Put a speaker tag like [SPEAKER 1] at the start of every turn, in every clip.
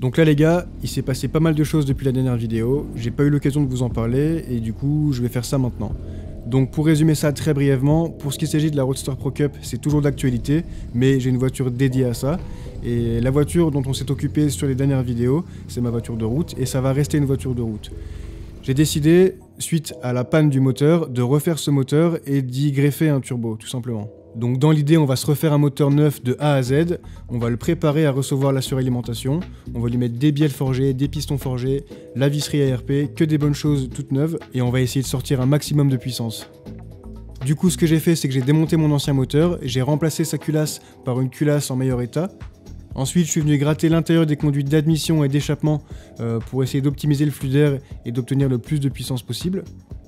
[SPEAKER 1] Donc là les gars, il s'est passé pas mal de choses depuis la dernière vidéo, j'ai pas eu l'occasion de vous en parler et du coup je vais faire ça maintenant. Donc pour résumer ça très brièvement, pour ce qui s'agit de la Roadster Pro Cup, c'est toujours d'actualité, mais j'ai une voiture dédiée à ça. Et la voiture dont on s'est occupé sur les dernières vidéos, c'est ma voiture de route et ça va rester une voiture de route. J'ai décidé, suite à la panne du moteur, de refaire ce moteur et d'y greffer un turbo, tout simplement. Donc dans l'idée, on va se refaire un moteur neuf de A à Z, on va le préparer à recevoir la suralimentation, on va lui mettre des bielles forgées, des pistons forgés, la visserie ARP, que des bonnes choses toutes neuves, et on va essayer de sortir un maximum de puissance. Du coup, ce que j'ai fait, c'est que j'ai démonté mon ancien moteur, j'ai remplacé sa culasse par une culasse en meilleur état. Ensuite, je suis venu gratter l'intérieur des conduites d'admission et d'échappement pour essayer d'optimiser le flux d'air et d'obtenir le plus de puissance possible.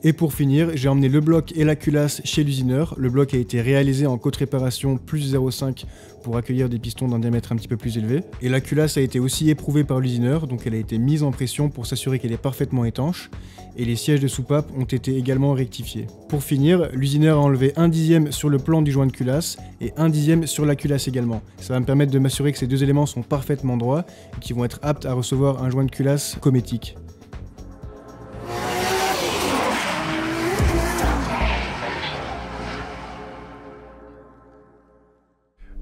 [SPEAKER 1] Et pour finir, j'ai emmené le bloc et la culasse chez l'usineur. Le bloc a été réalisé en côte réparation plus 0,5 pour accueillir des pistons d'un diamètre un petit peu plus élevé. Et la culasse a été aussi éprouvée par l'usineur, donc elle a été mise en pression pour s'assurer qu'elle est parfaitement étanche. Et les sièges de soupape ont été également rectifiés. Pour finir, l'usineur a enlevé 1/10 sur le plan du joint de culasse et 1/10 sur la culasse également. Ça va me permettre de m'assurer que ces deux éléments sont parfaitement droits et qu'ils vont être aptes à recevoir un joint de culasse cométique.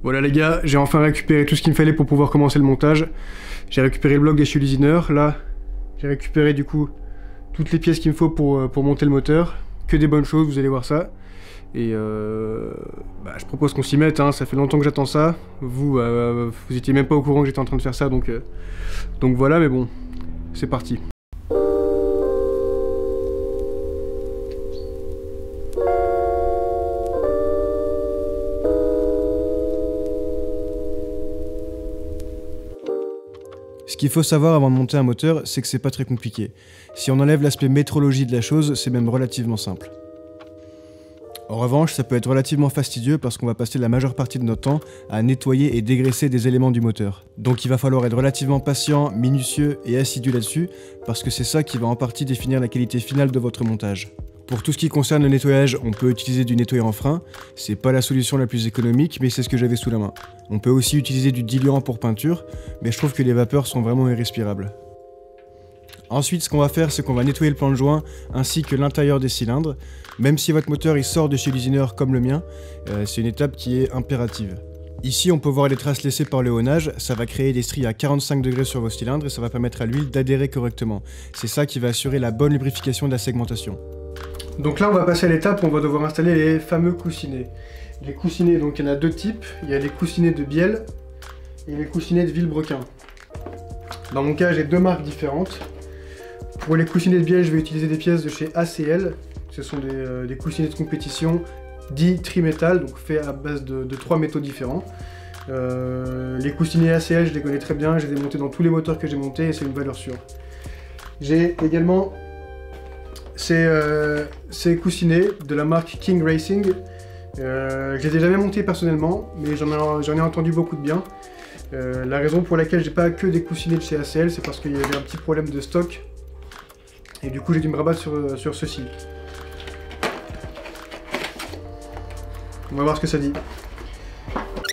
[SPEAKER 1] Voilà les gars, j'ai enfin récupéré tout ce qu'il me fallait pour pouvoir commencer le montage. J'ai récupéré le bloc de chez l'usineur, là j'ai récupéré du coup toutes les pièces qu'il me faut pour monter le moteur. Que des bonnes choses, vous allez voir ça. Et je propose qu'on s'y mette, hein. Ça fait longtemps que j'attends ça. Vous étiez même pas au courant que j'étais en train de faire ça, donc voilà, mais bon, c'est parti. Ce qu'il faut savoir avant de monter un moteur, c'est que c'est pas très compliqué. Si on enlève l'aspect métrologie de la chose, c'est même relativement simple. En revanche, ça peut être relativement fastidieux parce qu'on va passer la majeure partie de notre temps à nettoyer et dégraisser des éléments du moteur. Donc il va falloir être relativement patient, minutieux et assidu là-dessus, parce que c'est ça qui va en partie définir la qualité finale de votre montage. Pour tout ce qui concerne le nettoyage, on peut utiliser du nettoyant en frein, c'est pas la solution la plus économique, mais c'est ce que j'avais sous la main. On peut aussi utiliser du diluant pour peinture, mais je trouve que les vapeurs sont vraiment irrespirables. Ensuite, ce qu'on va faire, c'est qu'on va nettoyer le plan de joint ainsi que l'intérieur des cylindres. Même si votre moteur il sort de chez l'usineur comme le mien, c'est une étape qui est impérative. Ici, on peut voir les traces laissées par le haunage, ça va créer des stries à 45 degrés sur vos cylindres et ça va permettre à l'huile d'adhérer correctement. C'est ça qui va assurer la bonne lubrification de la segmentation. Donc là, on va passer à l'étape où on va devoir installer les fameux coussinets. Les coussinets, donc il y en a deux types. Il y a les coussinets de Biel et les coussinets de Villebrequin. Dans mon cas, j'ai deux marques différentes. Pour les coussinets de Biel, je vais utiliser des pièces de chez ACL. Ce sont des coussinets de compétition dits trimétal, donc faits à base de 3 métaux différents. Les coussinets ACL, je les connais très bien, je les ai montés dans tous les moteurs que j'ai montés et c'est une valeur sûre. J'ai également ces coussinets de la marque King Racing. Je les ai jamais montés personnellement, mais j'en ai entendu beaucoup de bien. La raison pour laquelle j'ai pas que des coussinets de chez ACL, c'est parce qu'il y avait un petit problème de stock. Et du coup j'ai dû me rabattre sur ceci. On va voir ce que ça dit.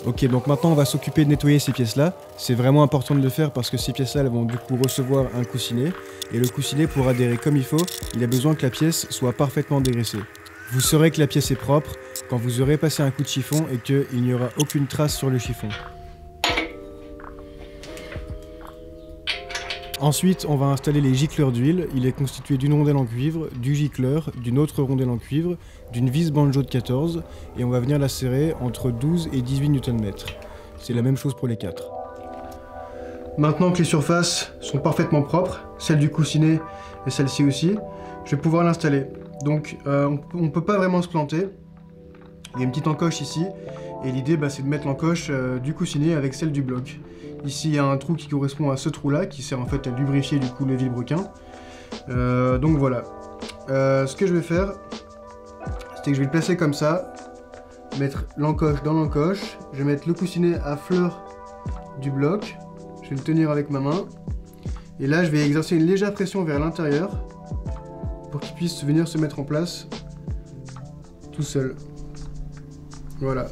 [SPEAKER 1] Ok, donc maintenant on va s'occuper de nettoyer ces pièces-là. C'est vraiment important de le faire parce que ces pièces-là, elles vont du coup recevoir un coussinet. Et le coussinet, pour adhérer comme il faut, il a besoin que la pièce soit parfaitement dégraissée. Vous saurez que la pièce est propre quand vous aurez passé un coup de chiffon et qu'il n'y aura aucune trace sur le chiffon. Ensuite, on va installer les gicleurs d'huile. Il est constitué d'une rondelle en cuivre, du gicleur, d'une autre rondelle en cuivre, d'une vis banjo de 14, et on va venir la serrer entre 12 et 18 Nm. C'est la même chose pour les 4. Maintenant que les surfaces sont parfaitement propres, celle du coussinet et celle-ci aussi, je vais pouvoir l'installer. Donc on ne peut pas vraiment se planter. Il y a une petite encoche ici, et l'idée c'est de mettre l'encoche du coussinet avec celle du bloc. Ici il y a un trou qui correspond à ce trou-là, qui sert en fait à lubrifier du coup le Villebrequin. Donc voilà. Ce que je vais faire, c'est que je vais le placer comme ça, mettre l'encoche dans l'encoche, je vais mettre le coussinet à fleur du bloc, je vais le tenir avec ma main, et là je vais exercer une légère pression vers l'intérieur pour qu'il puisse venir se mettre en place tout seul. Voilà.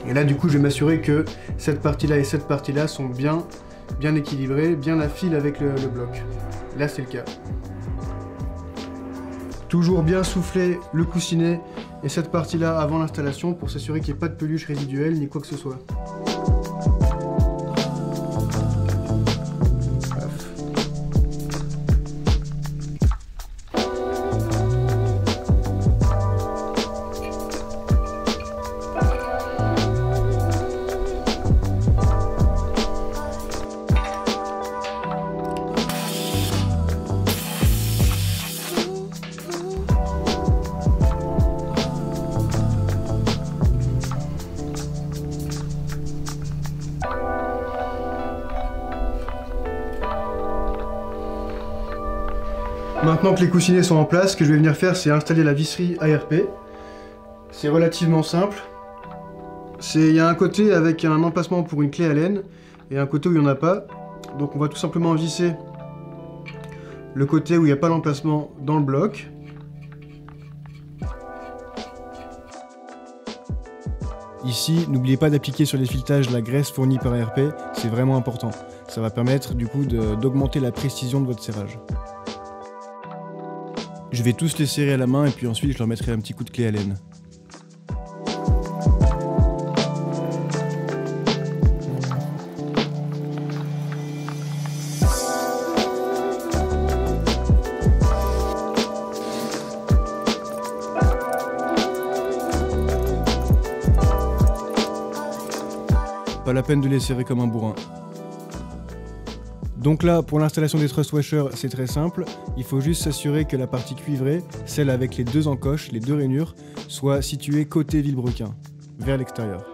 [SPEAKER 1] Et là du coup je vais m'assurer que cette partie-là et cette partie-là sont bien bien équilibré, bien à fil avec le bloc. Là c'est le cas. Toujours bien souffler le coussinet et cette partie-là avant l'installation pour s'assurer qu'il n'y ait pas de peluche résiduelle ni quoi que ce soit. Maintenant que les coussinets sont en place, ce que je vais venir faire, c'est installer la visserie ARP. C'est relativement simple. Il y a un côté avec un emplacement pour une clé Allen et un côté où il n'y en a pas. Donc on va tout simplement visser le côté où il n'y a pas l'emplacement dans le bloc. Ici, n'oubliez pas d'appliquer sur les filetages la graisse fournie par ARP, c'est vraiment important. Ça va permettre du coup d'augmenter la précision de votre serrage. Je vais tous les serrer à la main et puis ensuite je leur mettrai un petit coup de clé Allen. Pas la peine de les serrer comme un bourrin. Donc là, pour l'installation des thrust washers, c'est très simple. Il faut juste s'assurer que la partie cuivrée, celle avec les deux encoches, les deux rainures, soit située côté vilebrequin, vers l'extérieur.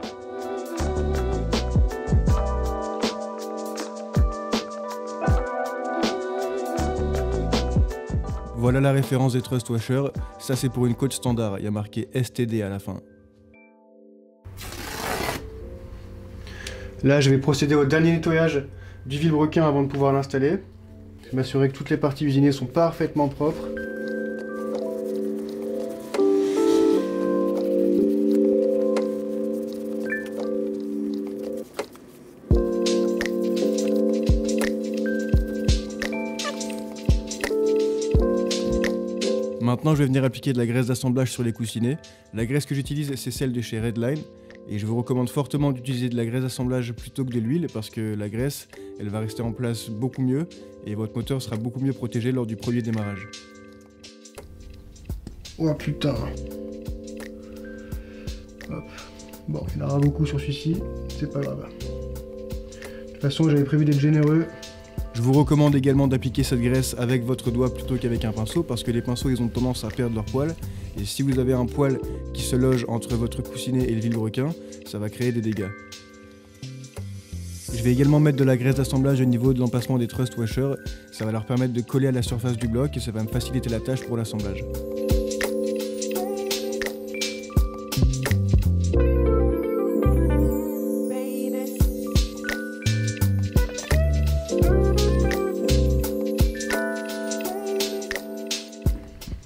[SPEAKER 1] Voilà la référence des thrust washers. Ça, c'est pour une coach standard. Il y a marqué STD à la fin. Là, je vais procéder au dernier nettoyage du vilebrequin avant de pouvoir l'installer. Je vais m'assurer que toutes les parties usinées sont parfaitement propres. Maintenant, je vais venir appliquer de la graisse d'assemblage sur les coussinets. La graisse que j'utilise, c'est celle de chez Redline. Et je vous recommande fortement d'utiliser de la graisse d'assemblage plutôt que de l'huile parce que la graisse, elle va rester en place beaucoup mieux et votre moteur sera beaucoup mieux protégé lors du premier démarrage. Oh putain. Hop. Bon, il y en aura beaucoup sur celui-ci, c'est pas grave. De toute façon, j'avais prévu d'être généreux. Je vous recommande également d'appliquer cette graisse avec votre doigt plutôt qu'avec un pinceau parce que les pinceaux ils ont tendance à perdre leur poil et si vous avez un poil qui se loge entre votre coussinet et le vilebrequin, ça va créer des dégâts. Je vais également mettre de la graisse d'assemblage au niveau de l'emplacement des thrust washers, ça va leur permettre de coller à la surface du bloc et ça va me faciliter la tâche pour l'assemblage.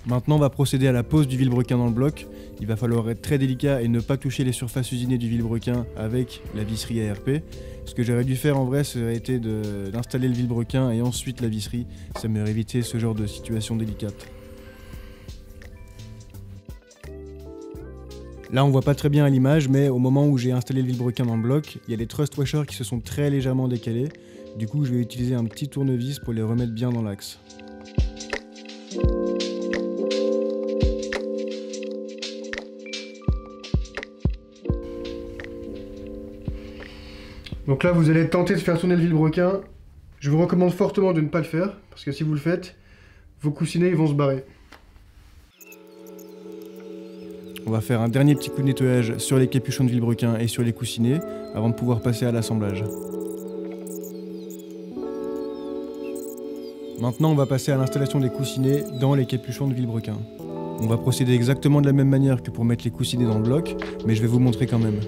[SPEAKER 1] Maintenant, on va procéder à la pose du vilebrequin dans le bloc. Il va falloir être très délicat et ne pas toucher les surfaces usinées du vilebrequin avec la visserie ARP. Ce que j'aurais dû faire en vrai, ça aurait été d'installer le vilebrequin et ensuite la visserie. Ça m'aurait évité ce genre de situation délicate. Là, on voit pas très bien à l'image, mais au moment où j'ai installé le vilebrequin dans le bloc, il y a les thrust washers qui se sont très légèrement décalés. Du coup, je vais utiliser un petit tournevis pour les remettre bien dans l'axe. Donc là, vous allez tenter de faire tourner le vilebrequin. Je vous recommande fortement de ne pas le faire, parce que si vous le faites, vos coussinets ils vont se barrer. On va faire un dernier petit coup de nettoyage sur les capuchons de vilebrequin et sur les coussinets, avant de pouvoir passer à l'assemblage. Maintenant, on va passer à l'installation des coussinets dans les capuchons de vilebrequin. On va procéder exactement de la même manière que pour mettre les coussinets dans le bloc, mais je vais vous montrer quand même.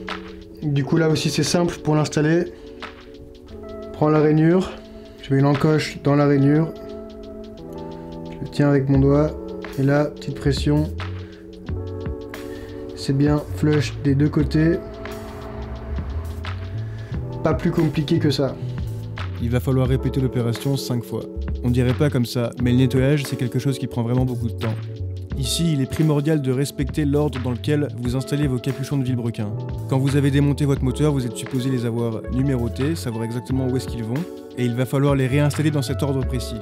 [SPEAKER 1] Du coup là aussi c'est simple pour l'installer. Prends la rainure, je mets une encoche dans la rainure, je le tiens avec mon doigt et là petite pression, c'est bien flush des deux côtés, pas plus compliqué que ça. Il va falloir répéter l'opération 5 fois. On dirait pas comme ça, mais le nettoyage c'est quelque chose qui prend vraiment beaucoup de temps. Ici, il est primordial de respecter l'ordre dans lequel vous installez vos capuchons de vilebrequin. Quand vous avez démonté votre moteur, vous êtes supposé les avoir numérotés, savoir exactement où est-ce qu'ils vont, et il va falloir les réinstaller dans cet ordre précis.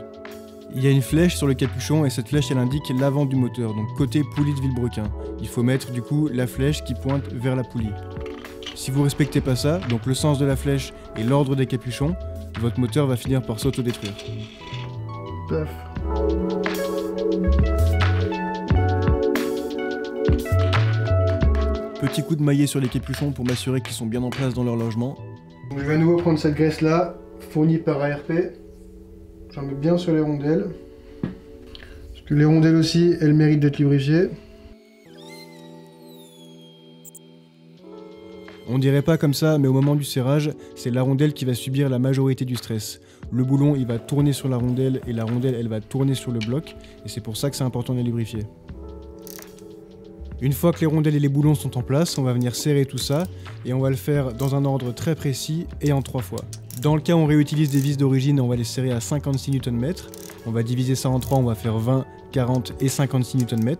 [SPEAKER 1] Il y a une flèche sur le capuchon et cette flèche elle indique l'avant du moteur, donc côté poulie de vilebrequin. Il faut mettre du coup la flèche qui pointe vers la poulie. Si vous respectez pas ça, donc le sens de la flèche et l'ordre des capuchons, votre moteur va finir par s'autodétruire.
[SPEAKER 2] Paf.
[SPEAKER 1] Petit coup de maillet sur les capuchons pour m'assurer qu'ils sont bien en place dans leur logement.
[SPEAKER 2] Donc, je vais à nouveau prendre cette graisse là, fournie par ARP. J'en mets bien sur les rondelles. Parce que les rondelles aussi, elles méritent d'être lubrifiées.
[SPEAKER 1] On dirait pas comme ça, mais au moment du serrage, c'est la rondelle qui va subir la majorité du stress. Le boulon, il va tourner sur la rondelle et la rondelle, elle va tourner sur le bloc. Et c'est pour ça que c'est important de les lubrifier. Une fois que les rondelles et les boulons sont en place, on va venir serrer tout ça et on va le faire dans un ordre très précis et en 3 fois. Dans le cas où on réutilise des vis d'origine, on va les serrer à 56 Nm. On va diviser ça en 3, on va faire 20, 40 et 56 Nm.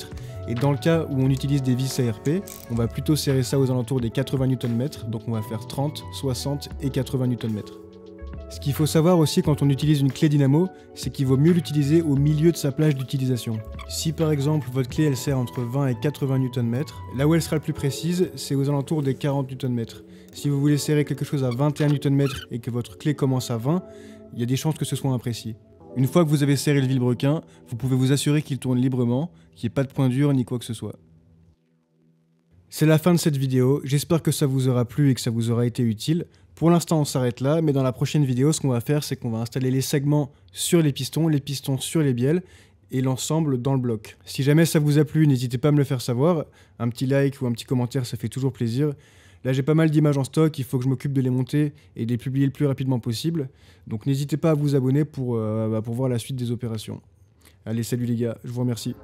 [SPEAKER 1] Et dans le cas où on utilise des vis ARP, on va plutôt serrer ça aux alentours des 80 Nm. Donc on va faire 30, 60 et 80 Nm. Ce qu'il faut savoir aussi quand on utilise une clé dynamo, c'est qu'il vaut mieux l'utiliser au milieu de sa plage d'utilisation. Si par exemple votre clé elle sert entre 20 et 80 Nm, là où elle sera le plus précise, c'est aux alentours des 40 Nm. Si vous voulez serrer quelque chose à 21 Nm et que votre clé commence à 20, il y a des chances que ce soit imprécis. Une fois que vous avez serré le vilebrequin, vous pouvez vous assurer qu'il tourne librement, qu'il n'y ait pas de point dur ni quoi que ce soit. C'est la fin de cette vidéo, j'espère que ça vous aura plu et que ça vous aura été utile. Pour l'instant on s'arrête là, mais dans la prochaine vidéo ce qu'on va faire c'est qu'on va installer les segments sur les pistons sur les bielles et l'ensemble dans le bloc. Si jamais ça vous a plu, n'hésitez pas à me le faire savoir, un petit like ou un petit commentaire ça fait toujours plaisir. Là j'ai pas mal d'images en stock, il faut que je m'occupe de les monter et de les publier le plus rapidement possible. Donc n'hésitez pas à vous abonner pour voir la suite des opérations. Allez salut les gars, je vous remercie.